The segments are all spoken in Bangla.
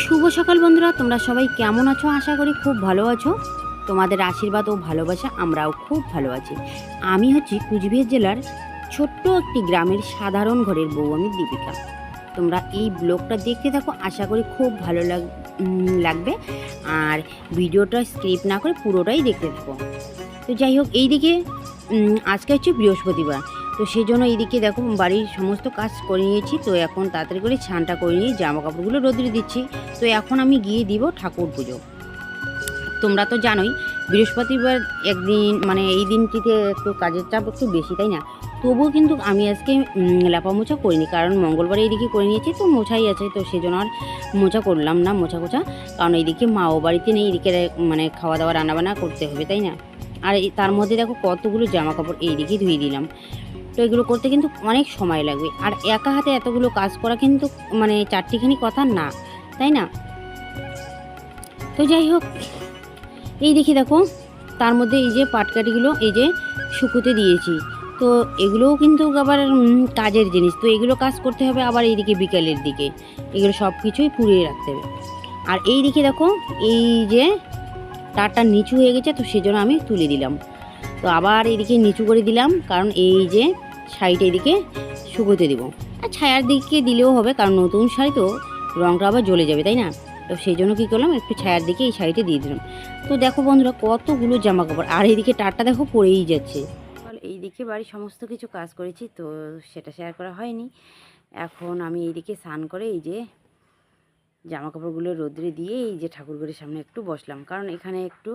শুভ সকাল বন্ধুরা, তোমরা সবাই কেমন আছো? আশা করি খুব ভালো আছো। তোমাদের আশীর্বাদ ও ভালোবাসা আমরাও খুব ভালো আছি। আমি হচ্ছি কুচবিহার জেলার ছোট্ট একটি গ্রামের সাধারণ ঘরের বউ, আমি দীপিকা। তোমরা এই ব্লগটা দেখতে থাকো, আশা করি খুব ভালো লাগবে। আর ভিডিওটা স্কিপ না করে পুরোটাই দেখতে থাকো। তো যাই হোক, এইদিকে আজকে হচ্ছে বৃহস্পতিবার, তো সেই জন্য এইদিকে দেখো বাড়ির সমস্ত কাজ করে নিয়েছি। তো এখন তাড়াতাড়ি করে স্নানটা করে নিয়ে জামা কাপড়গুলো রোদ্রে দিচ্ছি। তো এখন আমি গিয়ে দিব ঠাকুর পুজো। তোমরা তো জানোই বৃহস্পতিবার একদিন, মানে এই দিনটিতে একটু কাজের চাপ একটু বেশি, তাই না? তবুও কিন্তু আমি আজকে লেপা মোছা করিনি, কারণ মঙ্গলবার এইদিকে করে নিয়েছি, তো মোছাই আছে, তো সেই জন্য আর মোছা করলাম না, মোছা কোছা। কারণ এইদিকে মাও বাড়িতে নেই, এইদিকে মানে খাওয়া দাওয়া রান্নাবান্না করতে হবে, তাই না? আর তার মধ্যে দেখো কতগুলো জামা কাপড় এইদিকে ধুয়ে দিলাম। তো এগুলো করতে কিন্তু অনেক সময় লাগবে, আর একা হাতে এতগুলো কাজ করা কিন্তু মানে চারটিখানি কথা না, তাই না? তো যাই হোক, এই দেখো তার মধ্যে এই যে পাটকাঠিগুলো এই যে শুকোতে দিয়েছি। তো এগুলোও কিন্তু আবার কাজের জিনিস, তো এগুলো কাজ করতে হবে আবার এইদিকে বিকেলের দিকে, এগুলো সব কিছুই পুড়িয়ে রাখতে হবে। আর এই দিকে দেখো এই যে তারটা নিচু হয়ে গেছে, তো সেজন্য আমি তুলে দিলাম। তো আবার এদিকে নিচু করে দিলাম, কারণ এই যে শাড়িটা এদিকে শুকোতে দেবো। আর ছায়ার দিকে দিলেও হবে, কারণ নতুন শাড়ি তো রঙটা আবার জ্বলে যাবে, তাই না? তো সেই জন্য কী করলাম, একটু ছায়ার দিকে এই শাড়িটা দিয়ে দিলাম। তো দেখো বন্ধুরা কতগুলো জামা কাপড়, আর এইদিকে টারটা দেখো পরেই যাচ্ছে। এইদিকে বাড়ির সমস্ত কিছু কাজ করেছি, তো সেটা শেয়ার করা হয়নি। এখন আমি এইদিকে স্নান করে এই যে জামা কাপড়গুলো রোদ্রে দিয়ে এই যে ঠাকুরঘরের সামনে একটু বসলাম, কারণ এখানে একটু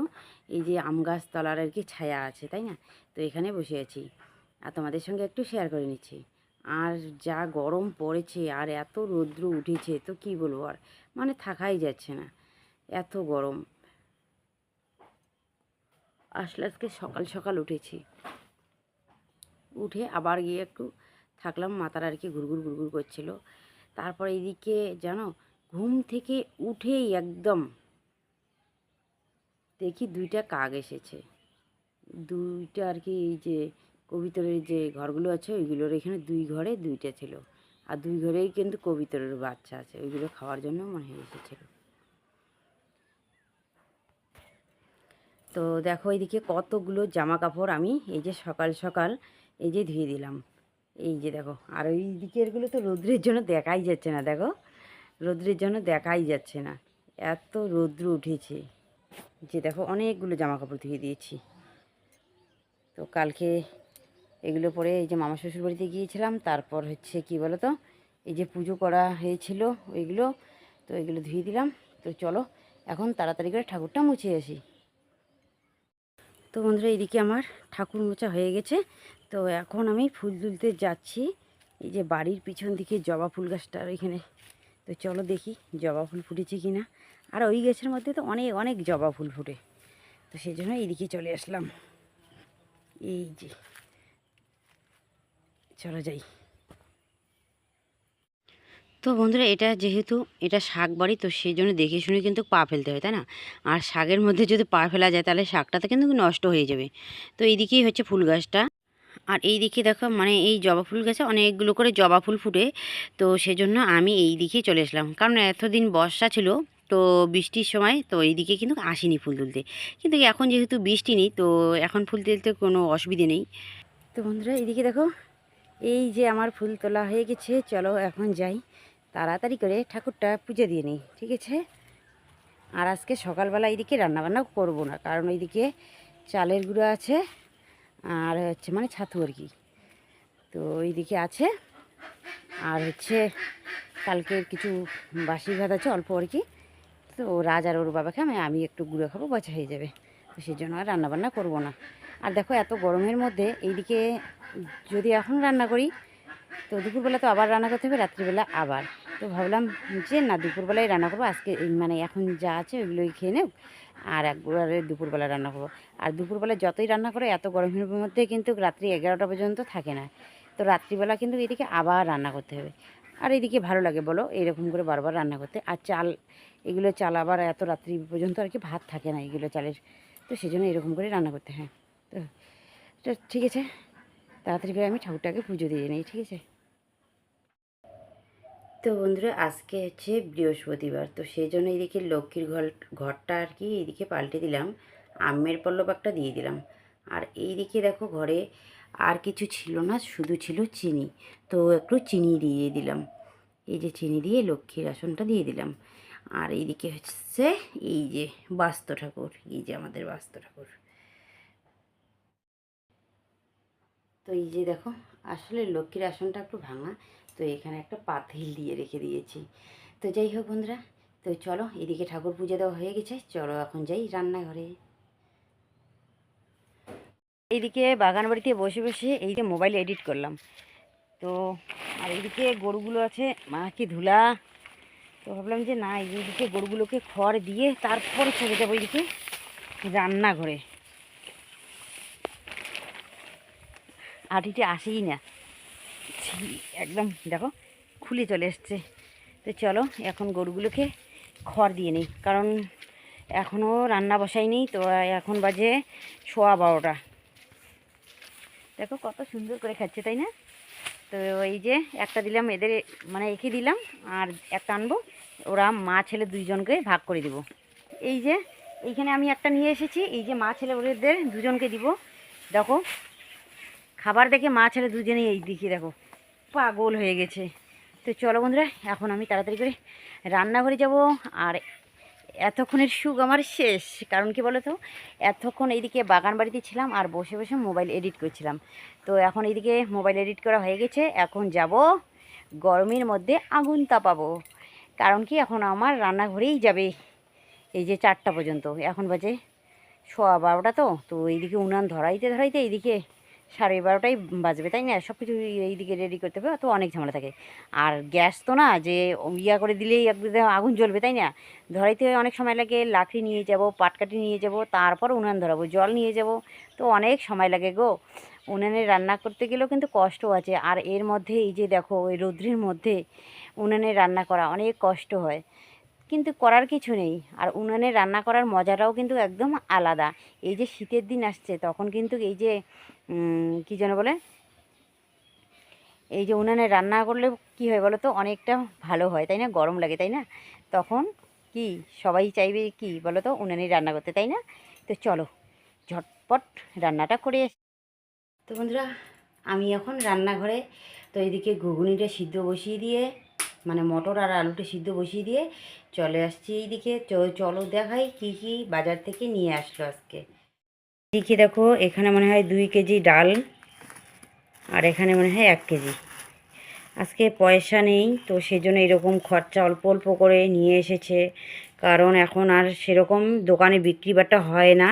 এই যে আম গাছ তলার আর কি ছায়া আছে, তাই না? তো এখানে বসে আছি আর তোমাদের সঙ্গে একটু শেয়ার করে নিচ্ছি। আর যা গরম পড়েছে আর এত রৌদ্র উঠেছে, তো কি বলবো, আর মানে থাকাই যাচ্ছে না, এত গরম। আসলে আজকে সকাল সকাল উঠেছি, উঠে আবার গিয়ে একটু থাকলাম, মাথার আর কি ঘুরঘুর ঘুরঘুর করছিল। তারপর এইদিকে জানো, ঘুম থেকে উঠেই একদম দেখি দুইটা কাক এসেছে। দুইটা আর কি, এই যে কবিতরের যে ঘরগুলো আছে ওইগুলোর এখানে দুই ঘরে দুইটা ছিল, আর দুই ঘরেই কিন্তু কবিতরের বাচ্চা আছে, ওইগুলো খাওয়ার জন্য মনে হয় এসেছিল। তো দেখো এইদিকে কতগুলো জামা কাপড় আমি এই যে সকাল সকাল এই যে ধুয়ে দিলাম। এই যে দেখো, আর ওই দিকেরগুলো তো রৌদ্রের জন্য দেখাই যাচ্ছে না, দেখো রৌদ্রের জন্য দেখাই যাচ্ছে না, এত রৌদ্র উঠেছে যে দেখো অনেকগুলো জামা কাপড় ধুয়ে দিয়েছি। তো কালকে এগুলো পরে এই যে মামা শ্বশুর বাড়িতে গিয়েছিলাম, তারপর হচ্ছে কি বলো তো, এই যে পুজো করা হয়েছিল ওইগুলো, তো এগুলো ধুয়ে দিলাম। তো চলো এখন তাড়াতাড়ি করে ঠাকুরটা মুছে আসি। তো বন্ধুরা এইদিকে আমার ঠাকুর মোছা হয়ে গেছে, তো এখন আমি ফুল তুলতে যাচ্ছি এই যে বাড়ির পিছন দিকে জবা ফুল গাছটার ওইখানে। তো চলো দেখি জবা ফুল ফুটেছে কি না। আর ওই গাছের মধ্যে তো অনেক অনেক জবা ফুল ফুটে, তো সেই জন্য এইদিকে চলে আসলাম। এই যে চলো যাই। তো বন্ধুরা এটা যেহেতু এটা শাক বাড়ি, তো সেই জন্য দেখে শুনে কিন্তু পা ফেলতে হয়, তাই না? আর শাকের মধ্যে যদি পা ফেলা যায় তাহলে শাকটাতে কিন্তু নষ্ট হয়ে যাবে। তো এইদিকেই হচ্ছে ফুল গাছটা। আর এই দিকে দেখো, মানে এই জবা ফুল গাছে অনেকগুলো করে জবা ফুল ফুটে, তো সেজন্য আমি এই দিকেই চলে আসলাম, কারণ এতদিন বর্ষা ছিল, তো বৃষ্টির সময় তো এইদিকে কিন্তু আসিনি ফুল তুলতে। কিন্তু এখন যেহেতু বৃষ্টি নেই, তো এখন ফুল তুলতে কোনো অসুবিধে নেই। তো বন্ধুরা এইদিকে দেখো, এই যে আমার ফুল তোলা হয়ে গেছে, চলো এখন যাই তাড়াতাড়ি করে ঠাকুরটা পুজো দিয়ে নিই, ঠিক আছে? আর আজকে সকালবেলা এইদিকে রান্নাবান্না করব না, কারণ এইদিকে চালের গুঁড়ো আছে, আর হচ্ছে মানে ছাতু আর কি, তো এইদিকে আছে। আর হচ্ছে কালকের কিছু বাসি ভাত আছে অল্প আর কি, তো রাজ আর ওর বাবাকে আমি একটু গুঁড়ো খাবো, বাছা হয়ে যাবে, তো সেই জন্য আর রান্নাবান্না করব না। আর দেখো এত গরমের মধ্যে এইদিকে যদি এখন রান্না করি, তো দুপুরবেলা তো আবার রান্না করতে হবে, রাত্রিবেলা আবার। তো ভাবলাম যে না, দুপুরবেলায় রান্না করবো আজকে, মানে এখন যা আছে ওইগুলোই খেয়ে নেব, আর একবারে দুপুরবেলা রান্না করবো। আর দুপুরবেলা যতই রান্না করে এত গরমের মধ্যে কিন্তু রাত্রি 11টা পর্যন্ত থাকে না, তো রাত্রিবেলা কিন্তু এদিকে আবার রান্না করতে হবে। আর এদিকে ভালো লাগে বলো এরকম করে বারবার রান্না করতে। আর চাল, এগুলো চাল আবার এত রাত্রি পর্যন্ত আর কি ভাত থাকে না এগুলো চালের, তো সেই জন্য এরকম করে রান্না করতে হয়। তো তো ঠিক আছে, তাড়াতাড়ি করে আমি ঠাকুরটাকে পুজো দিয়ে নিই, ঠিক আছে? তো বন্ধুরা আজকে হচ্ছে বৃহস্পতিবার, তো সেই জন্য এইদিকে লক্ষ্মীর ঘরটা আর কি এইদিকে পাল্টে দিলাম, আমের পল্লব একটা দিয়ে দিলাম। আর এইদিকে দেখো ঘরে আর কিছু ছিল না, শুধু ছিল চিনি, তো একটু চিনি দিয়ে দিলাম। এই যে চিনি দিয়ে লক্ষ্মীর আসনটা দিয়ে দিলাম। আর এইদিকে হচ্ছে এই যে বাস্তু ঠাকুর, এই যে আমাদের বাস্তু ঠাকুর। তো এই যে দেখো, আসলে লক্ষ্মীর আসনটা একটু ভাঙা, তো এখানে একটা পাতিল দিয়ে রেখে দিয়েছি। তো যাই হোক বন্ধুরা, তো চলো এদিকে ঠাকুর পুজো দেওয়া হয়ে গেছে, চলো এখন যাই রান্নাঘরে। এইদিকে বাগান বাড়িতে বসে বসে এইদিকে মোবাইল এডিট করলাম। তো আর এইদিকে গরুগুলো আছে, মা কি ধুলা। তো ভাবলাম যে না, এইদিকে গরুগুলোকে খড় দিয়ে তারপরে চলে যাবো এইদিকে রান্নাঘরে। আটিটি আসেই না, একদম দেখো খুলে চলে এসছে। তো চলো এখন গরুগুলোকে খড় দিয়ে নিই, কারণ এখনও রান্না বসাইনি। তো এখন বাজে 12:15। দেখো কত সুন্দর করে খাচ্ছে, তাই না? তো এই যে একটা দিলাম এদের, মানে একে দিলাম, আর একটা আনবো, ওরা মা ছেলে দুইজনকে ভাগ করে দিব। এই যে এইখানে আমি একটা নিয়ে এসেছি, এই যে মা ছেলে ওদের দুজনকে দিব। দেখো খাবার দেখে মা ছেলে দুজনেই এই দিকে দেখো পাগল হয়ে গেছে। তো চলো বন্ধুরা, এখন আমি তাড়াতাড়ি করে রান্নাঘরে যাব। আর এতক্ষণের সুখ আমার শেষ, কারণ কি বলো তো, এতক্ষণ এইদিকে বাগান বাড়িতে ছিলাম আর বসে বসে মোবাইল এডিট করছিলাম। তো এখন এইদিকে মোবাইল এডিট করা হয়ে গেছে, এখন যাব গরমের মধ্যে আগুন তাপাবো। কারণ কি এখন আমার রান্নাঘরেই যাবে এই যে 4টা পর্যন্ত, এখন বাজে 12:15। তো এইদিকে উনান ধরাইতে ধরাইতে এইদিকে 12:30টাই বাজবে, তাই না? সব কিছু এইদিকে রেডি করতে হবে, তো অনেক ঝামেলা থাকে। আর গ্যাস তো না যে ইয়া করে দিলেই একদম আগুন জ্বলবে, তাই না? ধরাইতে অনেক সময় লাগে, লাকড়ি নিয়ে যাব, পাটকাঠি নিয়ে যাব, তারপর উনান ধরাবো, জল নিয়ে যাব, তো অনেক সময় লাগে গো। উনানে রান্না করতে গেলেও কিন্তু কষ্ট আছে। আর এর মধ্যে এই যে দেখো, ওই রৌদ্রের মধ্যে উনানে রান্না করা অনেক কষ্ট হয়, কিন্তু করার কিছু নেই। আর উনানে রান্না করার মজাটাও কিন্তু একদম আলাদা। এই যে শীতের দিন আসছে, তখন কিন্তু এই যে কী যেন বলে, এই যে উনানে রান্না করলে কি হয় বলো তো, অনেকটা ভালো হয়, তাই না? গরম লাগে, তাই না? তখন কি সবাই চাইবে কি বলো তো, উনানে রান্না করতে, তাই না? তো চলো ঝটপট রান্নাটা করে আসি। তো বন্ধুরা, আমি এখন রান্নাঘরে, তো এদিকে ঘুগনিটা সিদ্ধ বসিয়ে দিয়ে, মানে মটর আর আলুটা সিদ্ধ বসিয়ে দিয়ে চলে আসছি এইদিকে। চলো দেখাই কি কি বাজার থেকে নিয়ে আসলো আজকে। এদিকে দেখো, এখানে মনে হয় 2 কেজি ডাল, আর এখানে মনে হয় 1 কেজি। আজকে পয়সা নেই, তো সেজন্য এরকম খরচা অল্প অল্প করে নিয়ে এসেছে। কারণ এখন আর সেরকম দোকানে বিক্রি বাটা হয় না।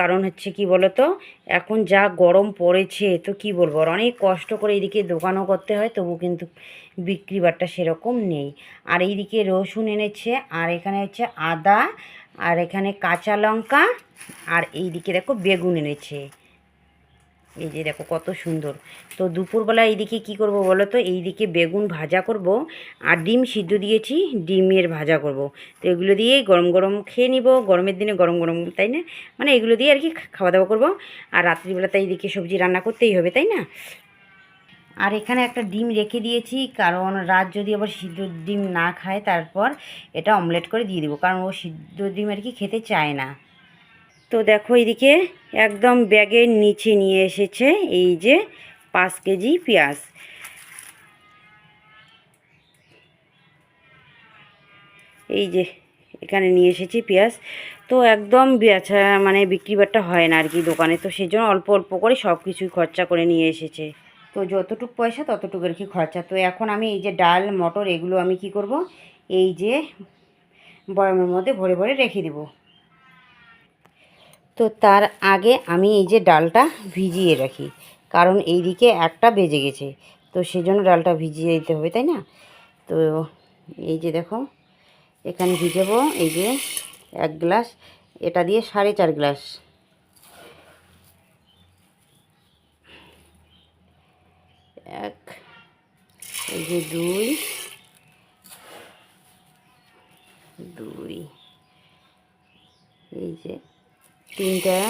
কারণ হচ্ছে কি বলো তো, এখন যা গরম পড়েছে, তো কি বলবো, আর অনেক কষ্ট করে এদিকে দোকানও করতে হয়, তবু কিন্তু বিক্রি বাট্টা সেরকম নেই। আর এইদিকে রসুন এনেছে, আর এখানে হচ্ছে আদা, আর এখানে কাঁচা লঙ্কা, আর এইদিকে দেখো বেগুন এনেছে। এই যে দেখো কত সুন্দর। তো দুপুরবেলা এইদিকে কি করব বলো তো, এইদিকে বেগুন ভাজা করব, আর ডিম সিদ্ধ দিয়েছি, ডিমের ভাজা করব। তো এগুলো দিয়েই গরম গরম খেয়ে নিব, গরমের দিনে গরম গরম, তাই না? মানে এগুলো দিয়ে আর কি খাওয়া দাওয়া করব। আর রাত্রিবেলাতে এইদিকে সবজি রান্না করতেই হবে, তাই না? আর এখানে একটা ডিম রেখে দিয়েছি, কারণ রাত যদি আবার সিদ্ধ ডিম না খায়, তারপর এটা অমলেট করে দিয়ে দেবো, কারণ ও সিদ্ধ ডিম আর কি খেতে চায় না। তো দেখো এইদিকে একদম ব্যাগের নিচে নিয়ে এসেছে এই যে 5 কেজি পেঁয়াজ। এই যে এখানে নিয়ে এসেছি পেঁয়াজ। তো একদম বেচা মানে বিক্রি বাট্টা হয় না আর কি দোকানে, তো সেই জন্য অল্প অল্প করে সব কিছুই খরচা করে নিয়ে এসেছে। তো যতটুক পয়সা ততটুকু আর কি খরচা। তো এখন আমি এই যে ডাল মটর এগুলো আমি কি করব, এই যে বয়ামের মধ্যে ভরে ভরে রেখে দেবো। তো তার আগে আমি এই যে ডালটা ভিজিয়ে রাখি, কারণ এই দিকে 1টা বেজে গেছে, তো সেজন্য ডালটা ভিজিয়ে দিতে হবে, তাই না? তো এই যে দেখো, এখানে ভিজাবো এই যে 1 গ্লাস, এটা দিয়ে 4.5 গ্লাস। এক, এই যে দুই, এই যে 3টা,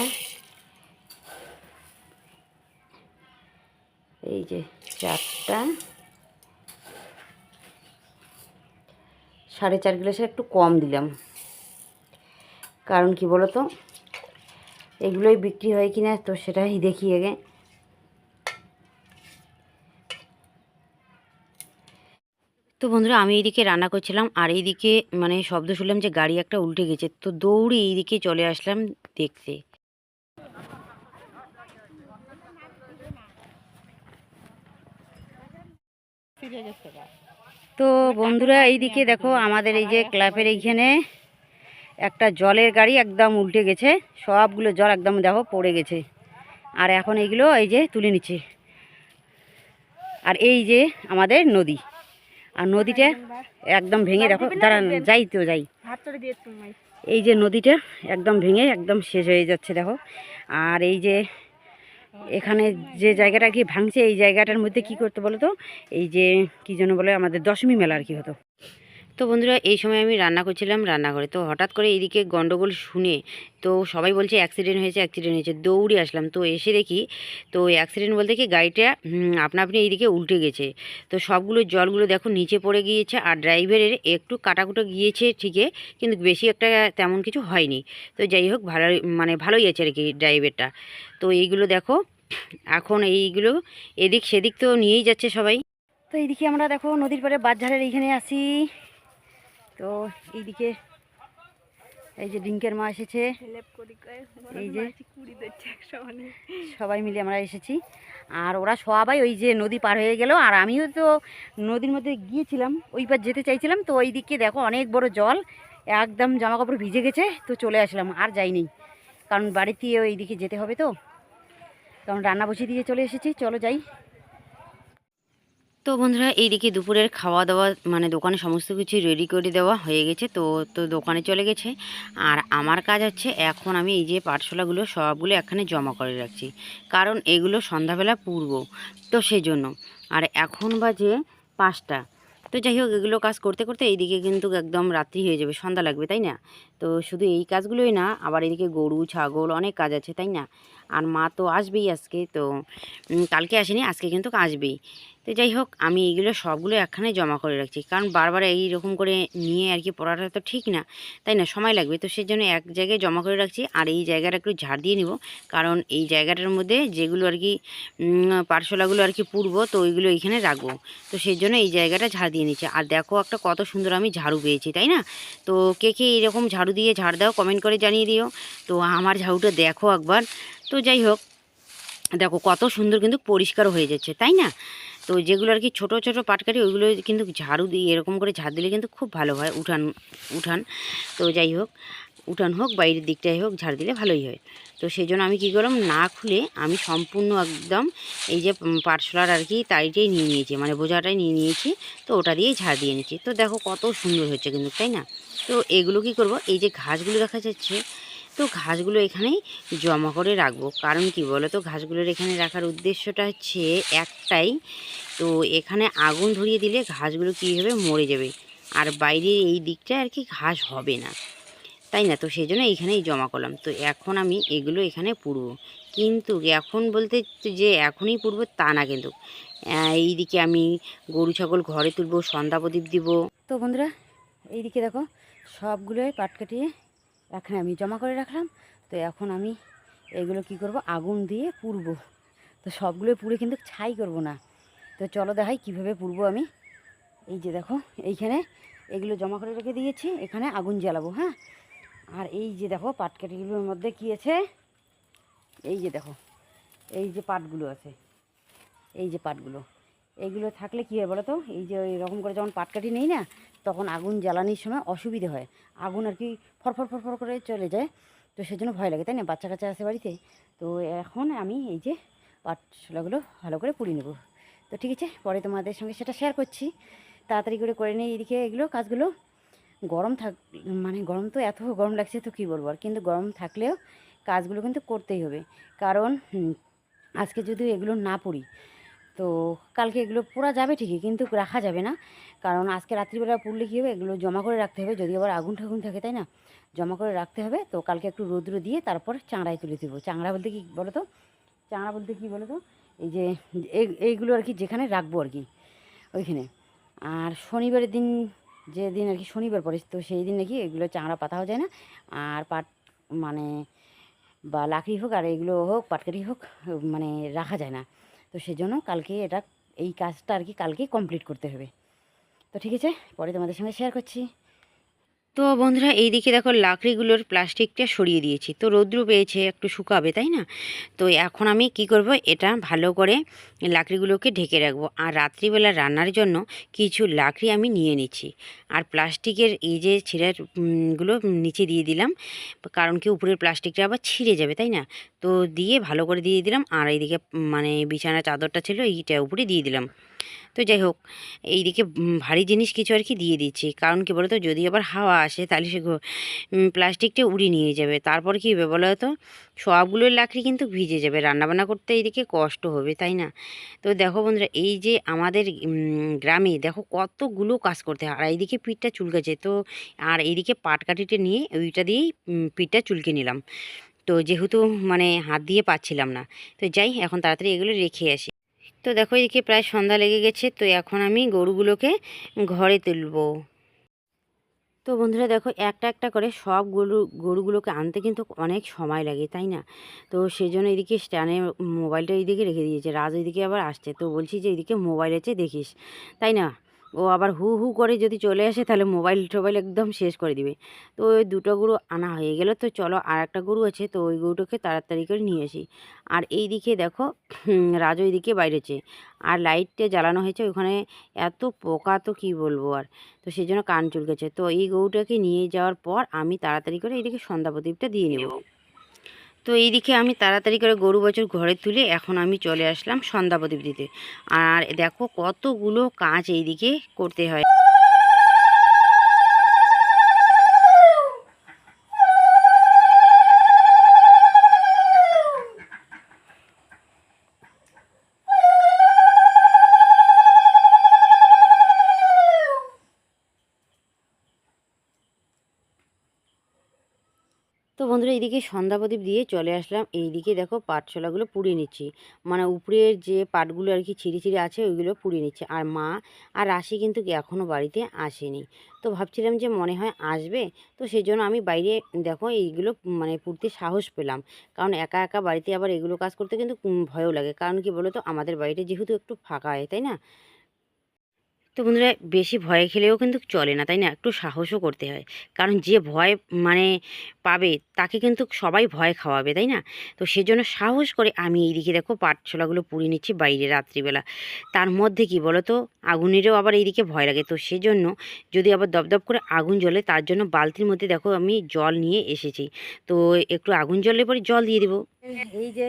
এই যে 4টা, 4.5 গ্লাসের একটু কম দিলাম, কারণ কি বলো তো, এগুলোই বিক্রি হয় কিনা তো সেটাই দেখি আগে। তো বন্ধুরা, আমি এইদিকে রান্না করছিলাম আর এইদিকে মানে শব্দ শুনলাম যে গাড়ি একটা উল্টে গেছে, তো দৌড়ে এইদিকে চলে আসলাম দেখতে। তো বন্ধুরা, এইদিকে দেখো আমাদের এই যে ক্লাবের এইখানে একটা জলের গাড়ি একদম উল্টে গেছে, সবগুলো জল একদম দেখো পড়ে গেছে। আর এখন এইগুলো এই যে তুলে নিচ্ছে। আর এই যে আমাদের নদী, আর নদীটা একদম ভেঙে দেখো, দাঁড়ান যাই তো যাই, এই যে নদীটা একদম ভেঙে একদম শেষ হয়ে যাচ্ছে দেখো। আর এই যে এখানে যে জায়গাটা কি ভাঙছে, এই জায়গাটার মধ্যে কি করতে বলো তো, এই যে কি যেন বলে আমাদের দশমী মেলা আর কি হতো। তো বন্ধুরা, এই সময় আমি রান্না করছিলাম রান্নাঘরে, তো হঠাৎ করে এইদিকে গন্ডগোল শুনে তো সবাই বলছে অ্যাক্সিডেন্ট হয়েছে। দৌড়ে আসলাম, তো এসে দেখি তো অ্যাক্সিডেন্ট বলতে কি গাড়িটা আপনা আপনি এইদিকে উল্টে গেছে। তো সবগুলো জলগুলো দেখো নিচে পড়ে গিয়েছে, আর ড্রাইভারের একটু কাটাকুটো গিয়েছে ঠিকই, কিন্তু বেশি একটা তেমন কিছু হয়নি। তো যাই হোক, ভালোই আছে আর কি ড্রাইভারটা। তো এইগুলো দেখো এখন এইগুলো এদিক সেদিক তো নিয়েই যাচ্ছে সবাই। তো এইদিকে আমরা দেখো নদীর পাড়ে বাঁশঝাড়ের এইখানে আসি। তো এইদিকে এই যে ডিঙ্কের মা এসেছে, এই যে সবাই মিলে আমরা এসেছি। আর ওরা সবাই ওই যে নদী পার হয়ে গেল, আর আমিও তো নদীর মধ্যে গিয়েছিলাম, ওই পার যেতে চাইছিলাম, তো ওই দিকে দেখো অনেক বড় জল, একদম জামা কাপড় ভিজে গেছে, তো চলে আসলাম, আর যাইনি, কারণ বাড়িতে ওই দিকে যেতে হবে, তো কারণ রান্না বসিয়ে দিয়ে চলে এসেছি, চলো যাই। তো বন্ধুরা, এইদিকে দুপুরের খাওয়া দাওয়া মানে দোকানে সমস্ত কিছু রেডি করে দেওয়া হয়ে গেছে, তো তো দোকানে চলে গেছে। আর আমার কাজ হচ্ছে এখন আমি এই যে পাটশোলাগুলো সবগুলো এখানে জমা করে রাখছি, কারণ এগুলো সন্ধ্যাবেলা পুড়বো, তো সেই জন্য। আর এখন বাজে 5টা। তো যাই হোক, এগুলো কাজ করতে করতে এইদিকে কিন্তু একদম রাত্রি হয়ে যাবে, সন্ধ্যা লাগবে, তাই না? তো শুধু এই কাজগুলোই না, আবার এদিকে গরু ছাগল অনেক কাজ আছে, তাই না? আর মা তো আসবেই আজকে, তো কালকে আসেনি, আজকে কিন্তু আসবেই। তো যাই হোক, আমি এইগুলো সবগুলো একখানে জমা করে রাখছি, কারণ বারবার এইরকম করে নিয়ে আর কি পড়াটা তো ঠিক না, তাই না? সময় লাগবে, তো সেই জন্য এক জায়গায় জমা করে রাখছি। আর এই জায়গাটা একটু ঝাড় দিয়ে নিব, কারণ এই জায়গাটার মধ্যে যেগুলো আর কি পারশোলাগুলো আর কি পুড়বো, তো ওইগুলো এইখানে রাখবো, তো সেই জন্য এই জায়গাটা ঝাড় দিয়ে নিচ্ছে। আর দেখো একটা কত সুন্দর আমি ঝাড়ু পেয়েছি, তাই না? তো কে কে এইরকম ঝাড়ু দিয়ে ঝাড় দাও, কমেন্ট করে জানিয়ে দিও। তো আমার ঝাড়ুটা দেখো একবার। তো যাই হোক, দেখো কত সুন্দর কিন্তু পরিষ্কার হয়ে যাচ্ছে, তাই না? তো যেগুলো আর কি ছোটো ছোটো পাটকাঠি, ওইগুলো কিন্তু ঝাড়ু দিয়ে এরকম করে ঝাড় দিলে কিন্তু খুব ভালো হয়, উঠান। তো যাই হোক, উঠান হোক বাইরের দিকটাই হোক, ঝাড় দিলে ভালোই হয়। তো সেই জন্য আমি কী করলাম, না খুলে আমি সম্পূর্ণ একদম এই যে পাটশোলার আর কি তাইটাই নিয়ে নিয়েছি, মানে বোঝাটাই নিয়ে নিয়েছি, তো ওটা দিয়েই ঝাড় দিয়ে নিচ্ছি। তো দেখো কত সুন্দর হচ্ছে কিন্তু, তাই না? তো এগুলো কি করব, এই যে ঘাসগুলো দেখা যাচ্ছে, তো ঘাসগুলো এখানেই জমা করে রাখবো, কারণ কি বলো তো, ঘাসগুলোর এখানে রাখার উদ্দেশ্যটা হচ্ছে একটাই, তো এখানে আগুন ধরিয়ে দিলে ঘাসগুলো কী হবে, মরে যাবে, আর বাইরের এই দিকটায় আর কি ঘাস হবে না, তাই না? তো সেই জন্য এইখানেই জমা করলাম। তো এখন আমি এগুলো এখানে পুড়বো, কিন্তু এখন বলতে যে এখনই পুড়বো তা না, কিন্তু এইদিকে আমি গরু ছাগল ঘরে তুলবো, সন্ধ্যা প্রদীপ দিব। তো বন্ধুরা, এইদিকে দেখো সবগুলোই পাট কাটিয়ে এখানে আমি জমা করে রাখলাম। তো এখন আমি এগুলো কি করব, আগুন দিয়ে পুড়বো। তো সবগুলো পুড়ে কিন্তু ছাই করব না। তো চলো দেখাই কিভাবে পুড়বো আমি। এই যে দেখো এইখানে এগুলো জমা করে রেখে দিয়েছি, এখানে আগুন জ্বালাবো, হ্যাঁ। আর এই যে দেখো পাটকাঠিগুলোর মধ্যে কী আছে, এই যে দেখো এই যে পাটগুলো আছে, এই যে পাটগুলো, এইগুলো থাকলে কী হয় বলো তো, এই যে এরকম করে যখন পাটকাঠি নেই না, তখন আগুন জ্বালানির সময় অসুবিধে হয়, আগুন আর কি ফরফর ফরফর করে চলে যায়, তো সেজন্য ভয় লাগে, তাই না? বাচ্চা কাচ্চা আছে বাড়িতে। তো এখন আমি এই যে পাটশোলাগুলো ভালো করে পুড়িয়ে নেব। তো ঠিক আছে, পরে তোমাদের সঙ্গে সেটা শেয়ার করছি। তাড়াতাড়ি করে নিই এইদিকে এগুলো কাজগুলো। গরম মানে গরম তো এত গরম লাগছে, তো কী বলবো আর, কিন্তু গরম থাকলেও কাজগুলো কিন্তু করতেই হবে, কারণ আজকে যদি এগুলো না পুড়ি, তো কালকে এগুলো পোড়া যাবে ঠিকই, কিন্তু রাখা যাবে না, কারণ আজকে রাত্রিবেলা পুড়লে কী হবে, এগুলো জমা করে রাখতে হবে, যদি আবার আগুন ঠাগুন থাকে, তাই না? জমা করে রাখতে হবে। তো কালকে একটু রৌদ্র দিয়ে তারপর চাংড়ায় তুলে দেবো। চাংড়া বলতে কী বলো তো, চাংড়া বলতে কী বলো তো, এই যে এইগুলো আর কি যেখানে রাখবো আর কি ওইখানে। আর শনিবারের দিন যেদিন আর কি শনিবার পড়ে, তো সেই দিন নাকি এগুলো চাংড়া পাতাও যায় না, আর পাট মানে বা লাকড়ি হোক আর এগুলো হোক পাটকাঠি হোক মানে রাখা যায় না। তো সেজন্য কালকে এটা এই কাজটা আর কি কালকেই কমপ্লিট করতে হবে। তো ঠিক আছে, পরে তোমাদের সঙ্গে শেয়ার করছি। তো বন্ধুরা এইদিকে দেখো লাকড়িগুলোর প্লাস্টিকটা সরিয়ে দিয়েছি, তো রৌদ্র পেয়েছে, একটু শুকাবে তাই না। তো এখন আমি কি করব, এটা ভালো করে লাকড়িগুলোকে ঢেকে রাখবো। আর রাত্রিবেলা রান্নার জন্য কিছু লাকড়ি আমি নিয়ে নিচ্ছি, আর প্লাস্টিকের এই যে ছিঁড়ার গুলো নিচে দিয়ে দিলাম, কারণ কি উপরের প্লাস্টিকটা আবার ছিঁড়ে যাবে তাই না। তো দিয়ে ভালো করে দিয়ে দিলাম, আর এইদিকে মানে বিছানার চাদরটা ছিল এইটা উপরে দিয়ে দিলাম। তো যাই হোক, এইদিকে ভারী জিনিস কিছু আর কি দিয়ে দিচ্ছি, কারণ কি বলতো যদি আবার হাওয়া আসে তাহলে সে প্লাস্টিকটা উড়িয়ে নিয়ে যাবে, তারপর কী হবে বলো তো, সবগুলোর লাকড়ি কিন্তু ভিজে যাবে, রান্নাবান্না করতে এইদিকে কষ্ট হবে তাই না। তো দেখো বন্ধুরা, এই যে আমাদের গ্রামে দেখো কতগুলো কাজ করতে হয়, আর এইদিকে পিঠটা চুলকেছে, তো আর এইদিকে পাটকাঠিটা নিয়ে ওইটা দিয়েই পিঠটা চুলকে নিলাম। তো যেহেতু মানে হাত দিয়ে পাচ্ছিলাম না, তো যাই এখন তাড়াতাড়ি এগুলো রেখে আসি। তো দেখো এদিকে প্রায় সন্ধ্যা লেগে গেছে, তো এখন আমি গরুগুলোকে ঘরে তুলবো। তো বন্ধুরা দেখো একটা একটা করে সব গরুগুলোকে আনতে কিন্তু অনেক সময় লাগে তাই না। তো সেই জন্য এদিকে স্ট্যান্ডে মোবাইলটা এইদিকে রেখে দিয়েছে, রাজ ওইদিকে আবার আসছে, তো বলছি যে এইদিকে মোবাইল আছে দেখিস তাই না। ও আবার হু হু করে যদি চলে আসে তাহলে মোবাইল টোবাইল একদম শেষ করে দিবে। তো ওই দুটো গরু আনা হয়ে গেল, তো চলো আর একটা গরু আছে, তো ওই গরুটাকে তাড়াতাড়ি করে নিয়ে আসি। আর এই দিকে দেখো রাজু এইদিকে বাইরেছে, আর লাইটটা জ্বালানো হয়েছে ওখানে, এত পোকা তো কি বলবো আর। তো সেই জন্য কান চুলকেছে, তো এই গরুটাকে নিয়ে যাওয়ার পর আমি তাড়াতাড়ি করে এইদিকে সন্ধ্যা প্রদীপটা দিয়ে নেব। তো এইদিকে আমি তাড়াতাড়ি করে গরু বছর ঘরে তুলে এখন আমি চলে আসলাম সন্ধ্যা প্রদীপ দিতে। আর দেখো কতগুলো কাজ এইদিকে করতে হয়। তো বন্ধুরা এইদিকে সন্ধ্যা প্রদীপ দিয়ে চলে আসলাম, এইদিকে দেখো পাটশোলাগুলো পুড়িয়ে নিচ্ছি, মানে উপরের যে পাটগুলো আর কি ছিঁড়ে ছিঁড়ে আছে ওইগুলো পুড়িয়ে নিচ্ছে। আর মা আর রাশি কিন্তু এখনও বাড়িতে আসেনি, তো ভাবছিলাম যে মনে হয় আসবে, তো সেই জন্য আমি বাইরে দেখো এইগুলো মানে পুড়তে সাহস পেলাম, কারণ একা একা বাড়িতে আবার এগুলো কাজ করতে কিন্তু ভয়ও লাগে, কারণ কি বলো তো আমাদের বাড়িতে যেহেতু একটু ফাঁকা হয় তাই না। তো বন্ধুরা বেশি ভয় খেলেও কিন্তু চলে না তাই না, একটু সাহসও করতে হয়, কারণ যে ভয় মানে পাবে তাকে কিন্তু সবাই ভয় খাওয়াবে তাই না। তো সেজন্য সাহস করে আমি এইদিকে দেখো পাটশোলাগুলো পুড়িয়ে নিচ্ছি বাইরে রাত্রিবেলা। তার মধ্যে কি বলো তো, আগুনেরও আবার এইদিকে ভয় লাগে, তো সেজন্য যদি আবার দপদপ করে আগুন জ্বলে তার জন্য বালতির মধ্যে দেখো আমি জল নিয়ে এসেছি, তো একটু আগুন জ্বললে পরে জল দিয়ে দেবো। এই যে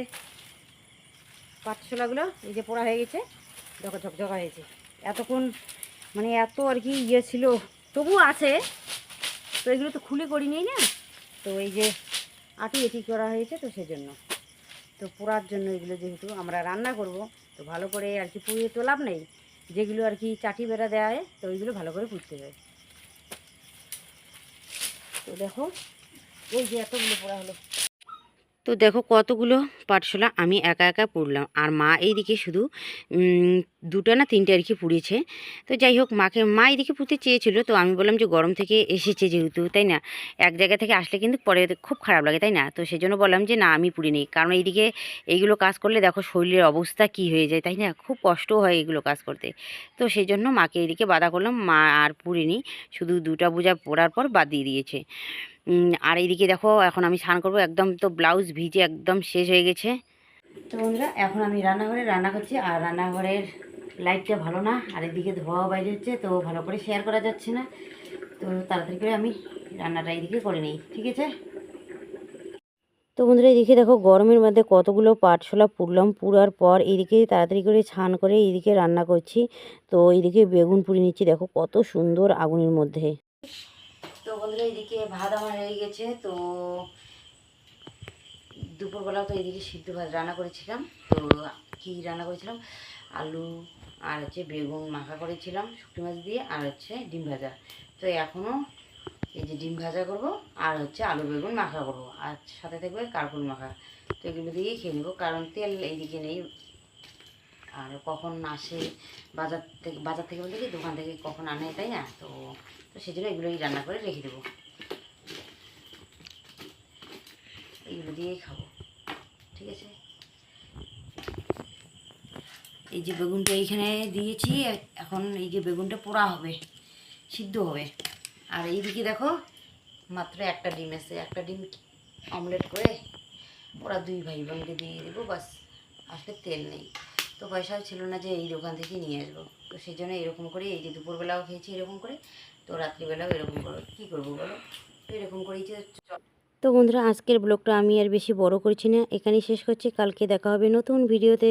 পাটশোলাগুলো এই যে পোড়া হয়ে গেছে, দেখো ঝকঝকা হয়েছে, এতক্ষণ মানে এত আর কি ইয়ে ছিল, তবুও আছে, তো এগুলো তো খুলে করি নেই না, তো এই যে আটি এটি করা হয়েছে, তো সেজন্য তো পোড়ার জন্য এগুলো যেহেতু আমরা রান্না করব, তো ভালো করে আর কি পুড়িয়ে তো লাভ নেই, যেগুলো আর কি চাটি বেড়া দেওয়া হয় তো ওইগুলো ভালো করে পুড়তে হয়। তো দেখো এই যে এতগুলো পোড়া হলো, তো দেখো কতগুলো পাটশোলা আমি একা একা পুড়লাম, আর মা এইদিকে শুধু দুটো না তিনটে আর কি পুড়েছে। তো যাই হোক মা এইদিকে পুড়তে চেয়েছিল, তো আমি বললাম যে গরম থেকে এসেছে যেহেতু তাই না, এক জায়গা থেকে আসলে কিন্তু পরে খুব খারাপ লাগে তাই না, তো সেই জন্য বললাম যে না আমি পুড়ি নিই, কারণ এইদিকে এইগুলো কাজ করলে দেখো শরীরের অবস্থা কি হয়ে যায় তাই না, খুব কষ্ট হয় এগুলো কাজ করতে। তো সেই জন্য মাকে এইদিকে বাধা করলাম, মা আর পুড়িনি, শুধু দুটা বোঝা পোড়ার পর বাদ দিয়ে দিয়েছে। আর এইদিকে দেখো এখন আমি স্নান করবো, একদম তো ব্লাউজ ভিজে একদম শেষ হয়ে গেছে। তো বন্ধুরা এখন আমি রান্নাঘরে রান্না করছি, আর রান্নাঘরের লাইটটা ভালো না, আর এদিকে ধোঁয়াও বাইরে হচ্ছে, তো ভালো করে শেয়ার করা যাচ্ছে না, তো তাড়াতাড়ি করে আমি রান্নাটা এইদিকে করে নিই, ঠিক আছে। তো বন্ধুরা এইদিকে দেখো গরমের মধ্যে কতগুলো পাটশোলা পুড়লাম, পুড়ার পর এইদিকে তাড়াতাড়ি করে ছান করে এইদিকে রান্না করছি। তো এইদিকে বেগুন পুড়িয়ে নিচ্ছি, দেখো কত সুন্দর আগুনের মধ্যে। তো বন্ধুরা এইদিকে ভাত আমার হয়ে গেছে, তো দুপুরবেলা তো এইদিকে সিদ্ধ ভাত রান্না করেছিলাম, তো কী রান্না করেছিলাম, আলু আর হচ্ছে বেগুন মাখা করেছিলাম শুকনো মাছ দিয়ে, আর হচ্ছে ডিম ভাজা। তো এখনও এই যে ডিম ভাজা করব, আর হচ্ছে আলু বেগুন মাখা করব, আর সাথে থাকবে কারকুল মাখা। তো এগুলো দিয়েই খেয়ে নেবো, কারণ তেল এইদিকে নেই, আর কখন আসে বাজার থেকে বলতে কি দোকান থেকে কখন আনে তাই না, তো তো সেই জন্য এগুলোই রান্না করে রেখে দেবো, এইগুলো দিয়েই খাবো। ঠিক আছে, এই যে বেগুনটা এইখানে দিয়েছি, এখন এই যে বেগুনটা পোড়া হবে, সিদ্ধ হবে। আর এইদিকে দেখো মাত্র একটা ডিম এসে, একটা ডিম অমলেট করে ওরা দুই ভাই বোনকে দিয়ে দেবো, বাস। আসলে তেল নেই, তো পয়সাও ছিল না যে এই দোকান থেকে নিয়ে আসবো, তো সেই জন্য এরকম করে, এই যে দুপুরবেলাও খেয়েছি এরকম করে, তো রাত্রিবেলাও এরকম করে, কী করবো বলো, তো এরকম করেই যে। তো বন্ধুরা, আজকের ব্লগটা আমি আর বেশি বড় করছি না, এখানেই শেষ করছি। কালকে দেখা হবে নতুন ভিডিওতে।